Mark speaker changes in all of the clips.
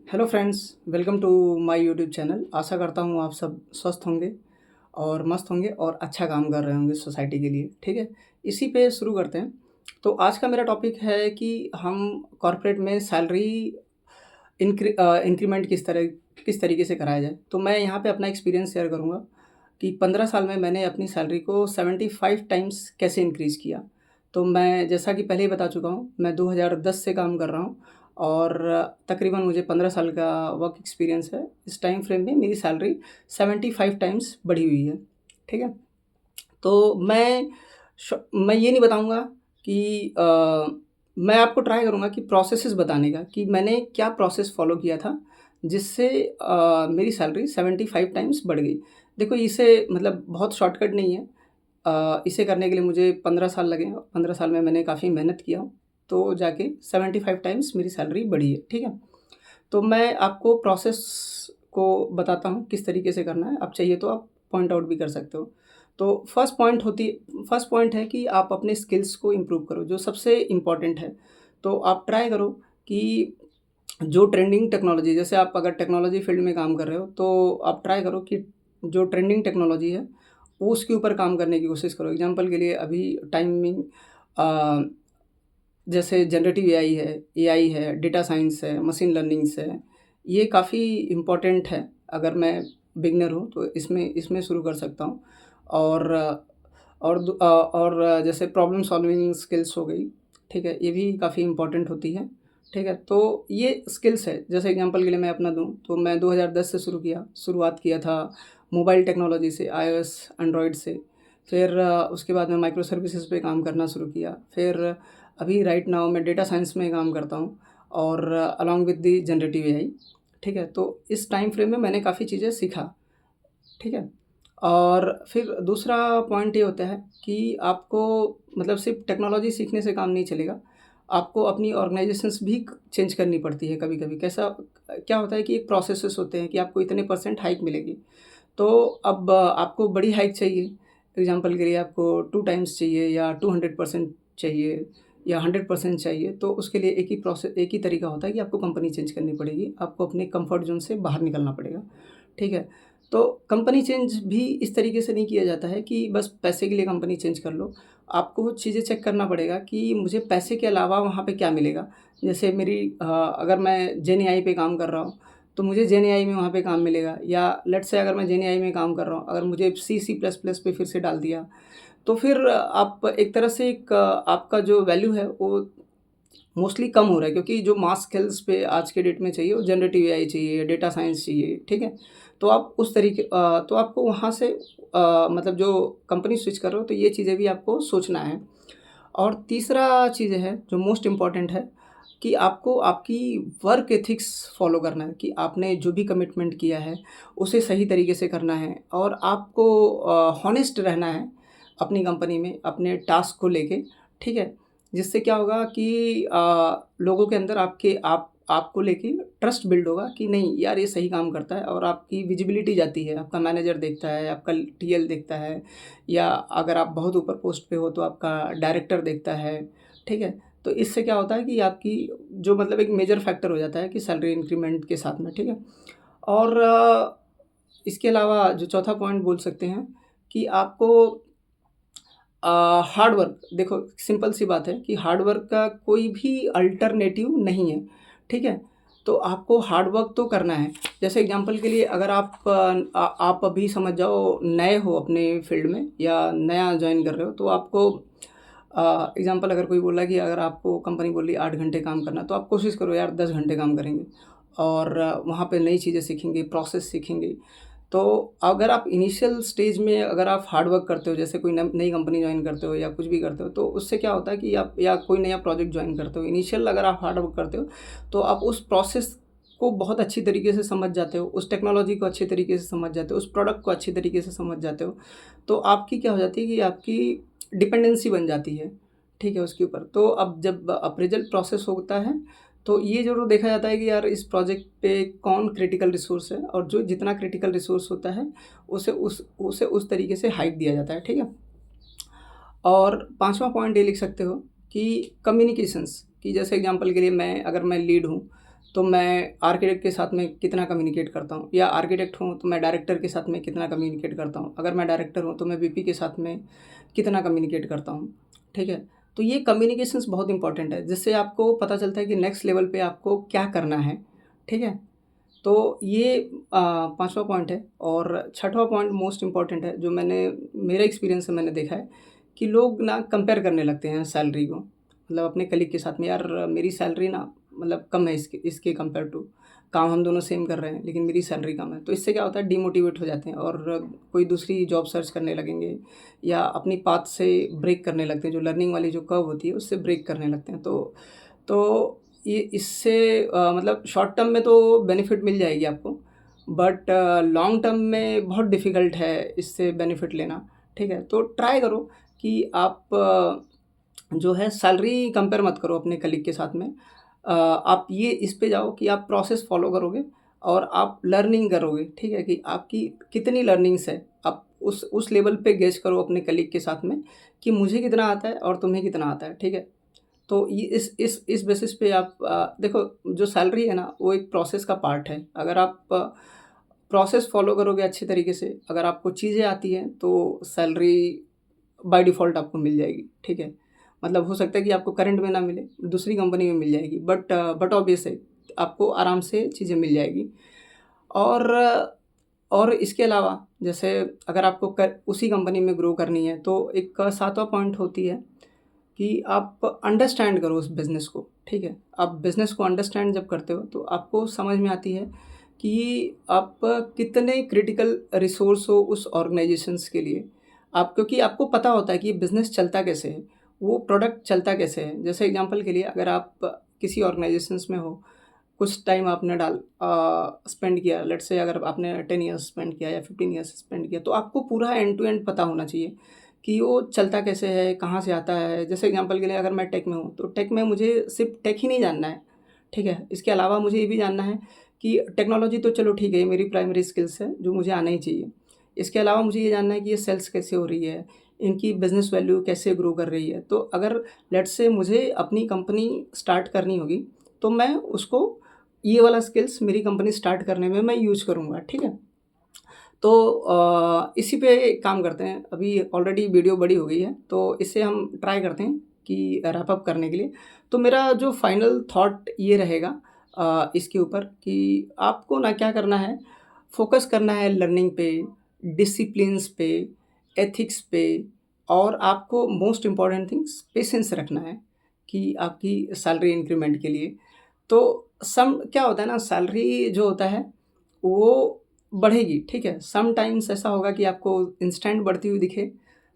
Speaker 1: Hello friends, welcome to my YouTube channel. आशा करता हूँ आप सब स्वस्थ होंगे और मस्त होंगे और अच्छा काम कर रहे होंगे सोसाइटी के लिए, ठीक है? इसी पे शुरू करते हैं। तो आज का मेरा टॉपिक है कि हम कॉर्पोरेट में सैलरी इंक्रीमेंट किस तरीके से कराया जाए। तो मैं यहाँ पे अपना एक्सपीरियंस शेयर करूँगा कि 15 साल में मैंने अपनी सैलरी को 75 टाइम्स कैसे इंक्रीज़ किया। तो मैं जैसा कि पहले ही बता चुका हूँ, मैं 2010 से काम कर रहा हूँ और तकरीबन मुझे 15 साल का वर्क एक्सपीरियंस है। इस टाइम फ्रेम में मेरी सैलरी 75 टाइम्स बढ़ी हुई है, ठीक है? तो मैं ये नहीं बताऊँगा कि मैं आपको ट्राई करूँगा कि प्रोसेसेस बताने का कि मैंने क्या प्रोसेस फ़ॉलो किया था, जिससे मेरी सैलरी 75 टाइम्स बढ़ गई। देखो इसे मतलब बहुत शॉर्टकट नहीं है। इसे करने के लिए मुझे 15 साल लगे और 15 साल में मैंने काफ़ी मेहनत किया, तो जाके 75 टाइम्स मेरी सैलरी बढ़ी है, ठीक है? तो मैं आपको प्रोसेस को बताता हूँ किस तरीके से करना है, आप चाहिए तो आप पॉइंट आउट भी कर सकते हो। तो फर्स्ट पॉइंट है कि आप अपने स्किल्स को इम्प्रूव करो, जो सबसे इम्पोर्टेंट है। तो आप ट्राई करो कि जो ट्रेंडिंग टेक्नोलॉजी, जैसे आप अगर टेक्नोलॉजी फ़ील्ड में काम कर रहे हो, तो आप ट्राई करो कि जो ट्रेंडिंग टेक्नोलॉजी है, वो उसके ऊपर काम करने की कोशिश करो। एग्ज़ाम्पल के लिए अभी टाइमिंग अ, जैसे जनरेटिव एआई है, डेटा साइंस है, मशीन लर्निंग्स है, ये काफ़ी इम्पोर्टेंट है। अगर मैं बिगिनर हूँ तो इसमें इसमें शुरू कर सकता हूँ। और जैसे प्रॉब्लम सॉल्विंग स्किल्स हो गई, ठीक है? ये भी काफ़ी इम्पोर्टेंट होती है, ठीक है? तो ये स्किल्स है, जैसे एग्ज़ाम्पल के लिए मैं अपना दूँ तो मैं 2010 से शुरुआत किया था मोबाइल टेक्नोलॉजी से, आईओएस, एंड्रॉयड से। फिर उसके बाद मैं माइक्रो सर्विसेज़ पे काम करना शुरू किया। फिर अभी राइट नाउ मैं डेटा साइंस में काम करता हूँ और along with the generative AI, ठीक है? तो इस टाइम फ्रेम में मैंने काफ़ी चीज़ें सीखा, ठीक है? और फिर दूसरा पॉइंट ये होता है कि आपको मतलब सिर्फ़ टेक्नोलॉजी सीखने से काम नहीं चलेगा, आपको अपनी ऑर्गनाइज़ेशंस भी चेंज करनी पड़ती है कभी-कभी। क्या होता है कि एक प्रोसेसेस होते हैं कि आपको इतने परसेंट हाइक मिलेगी। तो अब आपको बड़ी हाइक चाहिए, एग्ज़ाम्पल के लिए आपको 2 टाइम्स चाहिए या 200% चाहिए या 100% चाहिए, तो उसके लिए एक ही तरीका होता है कि आपको कंपनी चेंज करनी पड़ेगी, आपको अपने कम्फ़र्ट ज़ोन से बाहर निकलना पड़ेगा, ठीक है? तो कंपनी चेंज भी इस तरीके से नहीं किया जाता है कि बस पैसे के लिए कंपनी चेंज कर लो, आपको वो चीज़ें चेक करना पड़ेगा कि मुझे पैसे के अलावा वहाँ पे क्या मिलेगा। जैसे अगर मैं जेन एआई पे काम कर रहा हूँ, तो मुझे जेन एआई में वहाँ पे काम मिलेगा, या लेट्स से अगर मैं जेन एआई में काम कर रहा हूँ, अगर मुझे सी प्लस प्लस पे फिर से डाल दिया, तो फिर आप एक तरह से आपका जो वैल्यू है वो मोस्टली कम हो रहा है, क्योंकि जो मास स्किल्स पे आज के डेट में चाहिए वो जनरेटिव एआई चाहिए, डेटा साइंस चाहिए, ठीक है? तो आप तो आपको वहाँ से मतलब जो कंपनी स्विच कर रहे हो, तो ये चीज़ें भी आपको सोचना है। और तीसरा चीज़ है जो मोस्ट इम्पोर्टेंट है कि आपको आपकी वर्क एथिक्स फ़ॉलो करना है कि आपने जो भी कमिटमेंट किया है, उसे सही तरीके से करना है और आपको हॉनेस्ट रहना है अपनी कंपनी में, अपने टास्क को लेके, ठीक है? जिससे क्या होगा कि लोगों के अंदर आपको लेके ट्रस्ट बिल्ड होगा कि नहीं यार, ये सही काम करता है, और आपकी विजिबिलिटी जाती है, आपका मैनेजर देखता है, आपका टीएल देखता है, या अगर आप बहुत ऊपर पोस्ट पे हो तो आपका डायरेक्टर देखता है, ठीक है? तो इससे क्या होता है कि आपकी जो मतलब एक मेजर फैक्टर हो जाता है कि सैलरी इंक्रीमेंट के साथ में, ठीक है? और इसके अलावा जो चौथा पॉइंट बोल सकते हैं कि आपको हार्ड वर्क, देखो सिंपल सी बात है कि हार्ड वर्क का कोई भी अल्टरनेटिव नहीं है, ठीक है? तो आपको हार्ड वर्क तो करना है। जैसे एग्ज़ाम्पल के लिए अगर आप अभी समझ जाओ नए हो अपने फ़ील्ड में या नया जॉइन कर रहे हो, तो आपको एग्ज़ाम्पल अगर कोई बोल रहा है कि अगर आपको कंपनी बोल रही है 8 घंटे काम करना, तो आप कोशिश करो यार 10 घंटे काम करेंगे और वहाँ पे नई चीज़ें सीखेंगे, प्रोसेस सीखेंगे। तो अगर आप इनिशियल स्टेज में अगर आप हार्ड वर्क करते हो, जैसे कोई न नई कंपनी जॉइन करते हो या कुछ भी करते हो, तो उससे क्या होता है कि आप या कोई नया प्रोजेक्ट जॉइन करते हो, इनिशियल अगर आप हार्ड वर्क करते हो, तो आप उस प्रोसेस को बहुत अच्छी तरीके से समझ जाते हो, उस टेक्नोलॉजी को अच्छे तरीके से समझ जाते हो, उस प्रोडक्ट को अच्छी तरीके से समझ जाते हो। तो आपकी क्या हो जाती है कि आपकी डिपेंडेंसी बन जाती है, ठीक है, उसके ऊपर। तो अब जब अप्रेज़ल प्रोसेस होता है, तो ये ज़रूर देखा जाता है कि यार इस प्रोजेक्ट पे कौन क्रिटिकल रिसोर्स है, और जो जितना क्रिटिकल रिसोर्स होता है, उसे उस तरीके से हाइप दिया जाता है, ठीक है? और 5वां पॉइंट ये लिख सकते हो कि कम्युनिकेशंस, कि जैसे एग्ज़ाम्पल के लिए मैं लीड हूँ, तो मैं आर्किटेक्ट के साथ में कितना कम्युनिकेट करता हूँ, या आर्किटेक्ट हूँ तो मैं डायरेक्टर के साथ में कितना कम्युनिकेट करता हूँ, अगर मैं डायरेक्टर हूँ तो मैं वीपी के साथ में कितना कम्युनिकेट करता हूँ, ठीक है। तो ये कम्युनिकेशंस बहुत इंपॉर्टेंट है, जिससे आपको पता चलता है कि नेक्स्ट लेवल पे आपको क्या करना है, ठीक है। तो ये पाँचवा पॉइंट है। और छठवां पॉइंट मोस्ट इम्पॉर्टेंट है, जो मेरे एक्सपीरियंस से मैंने देखा है कि लोग ना कंपेयर करने लगते हैं सैलरी को, मतलब अपने कलीग के साथ में, यार मेरी सैलरी ना मतलब कम है इसके कंपेयर टू, काम हम दोनों सेम कर रहे हैं लेकिन मेरी सैलरी कम है। तो इससे क्या होता है, डिमोटिवेट हो जाते हैं और कोई दूसरी जॉब सर्च करने लगेंगे, या अपनी पाथ से ब्रेक करने लगते हैं, जो लर्निंग वाली जो कर्व होती है उससे ब्रेक करने लगते हैं। तो ये इससे मतलब शॉर्ट टर्म में तो बेनिफिट मिल जाएगी आपको, बट लॉन्ग टर्म में बहुत डिफ़िकल्ट है इससे बेनिफिट लेना, ठीक है। तो ट्राई करो कि आप जो है सैलरी कंपेयर मत करो अपने कलीग के साथ में। आप ये इस पे जाओ कि आप प्रोसेस फ़ॉलो करोगे और आप लर्निंग करोगे, ठीक है, कि आपकी कितनी लर्निंग्स है। आप उस लेवल पे गेज करो अपने कलीग के साथ में कि मुझे कितना आता है और तुम्हें कितना आता है, ठीक है। तो ये इस बेसिस पे आप देखो, जो सैलरी है ना वो एक प्रोसेस का पार्ट है। अगर आप प्रोसेस फ़ॉलो करोगे अच्छे तरीके से, अगर आपको चीज़ें आती हैं तो सैलरी बाय डिफ़ॉल्ट आपको मिल जाएगी, ठीक है। मतलब हो सकता है कि आपको करंट में ना मिले, दूसरी कंपनी में मिल जाएगी, बट ऑब्वियस है आपको आराम से चीज़ें मिल जाएगी। और और इसके अलावा जैसे अगर आपको उसी कंपनी में ग्रो करनी है तो एक सातवां पॉइंट होती है कि आप अंडरस्टैंड करो उस बिज़नेस को, ठीक है। आप बिज़नेस को अंडरस्टैंड जब करते हो तो आपको समझ में आती है कि आप कितने क्रिटिकल रिसोर्स हो उस ऑर्गेनाइजेशंस के लिए। आप क्योंकि आपको पता होता है कि ये बिज़नेस चलता कैसे है, वो प्रोडक्ट चलता कैसे है। जैसे एग्ज़ाम्पल के लिए अगर आप किसी ऑर्गेनाइजेशंस में हो, कुछ टाइम आपने स्पेंड किया, लेट्स से अगर आपने 10 ईयर्स स्पेंड किया या 15 ईयर्स स्पेंड किया, तो आपको पूरा एंड टू एंड पता होना चाहिए कि वो चलता कैसे है, कहाँ से आता है। जैसे एग्ज़ाम्पल के लिए अगर मैं टेक में हूँ, तो टेक में मुझे सिर्फ़ टेक ही नहीं जानना है, ठीक है। इसके अलावा मुझे ये भी जानना है कि टेक्नोलॉजी तो चलो ठीक है, ये मेरी प्राइमरी स्किल्स है जो मुझे आना ही चाहिए। इसके अलावा मुझे ये जानना है कि ये सेल्स कैसे हो रही है, इनकी बिज़नेस वैल्यू कैसे ग्रो कर रही है। तो अगर लेट्स से मुझे अपनी कंपनी स्टार्ट करनी होगी, तो मैं उसको ये वाला स्किल्स मेरी कंपनी स्टार्ट करने में मैं यूज़ करूँगा, ठीक है। तो इसी पे काम करते हैं। अभी ऑलरेडी वीडियो बड़ी हो गई है, तो इसे हम ट्राई करते हैं कि रैप अप करने के लिए। तो मेरा जो फाइनल थॉट ये रहेगा इसके ऊपर कि आपको ना क्या करना है, फ़ोकस करना है लर्निंग पे, डिसिप्लिन्स पे, एथिक्स पे, और आपको मोस्ट इम्पोर्टेंट थिंग्स पेशेंस रखना है कि आपकी सैलरी इंक्रीमेंट के लिए। तो सम क्या होता है ना, सैलरी जो होता है वो बढ़ेगी, ठीक है। सम टाइम्स ऐसा होगा कि आपको इंस्टेंट बढ़ती हुई दिखे,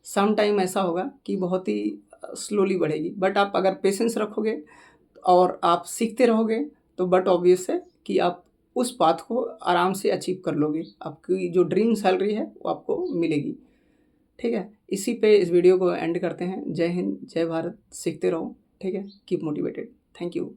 Speaker 1: सम टाइम ऐसा होगा कि बहुत ही स्लोली बढ़ेगी। बट आप अगर पेशेंस रखोगे और आप सीखते रहोगे, तो बट ऑब्वियस है कि आप उस पाथ को आराम से अचीव कर लोगे। आपकी जो ड्रीम सैलरी है वो आपको मिलेगी, ठीक है। इसी पे इस वीडियो को एंड करते हैं। जय हिंद, जय भारत, सीखते रहो, ठीक है। Keep motivated. Thank you.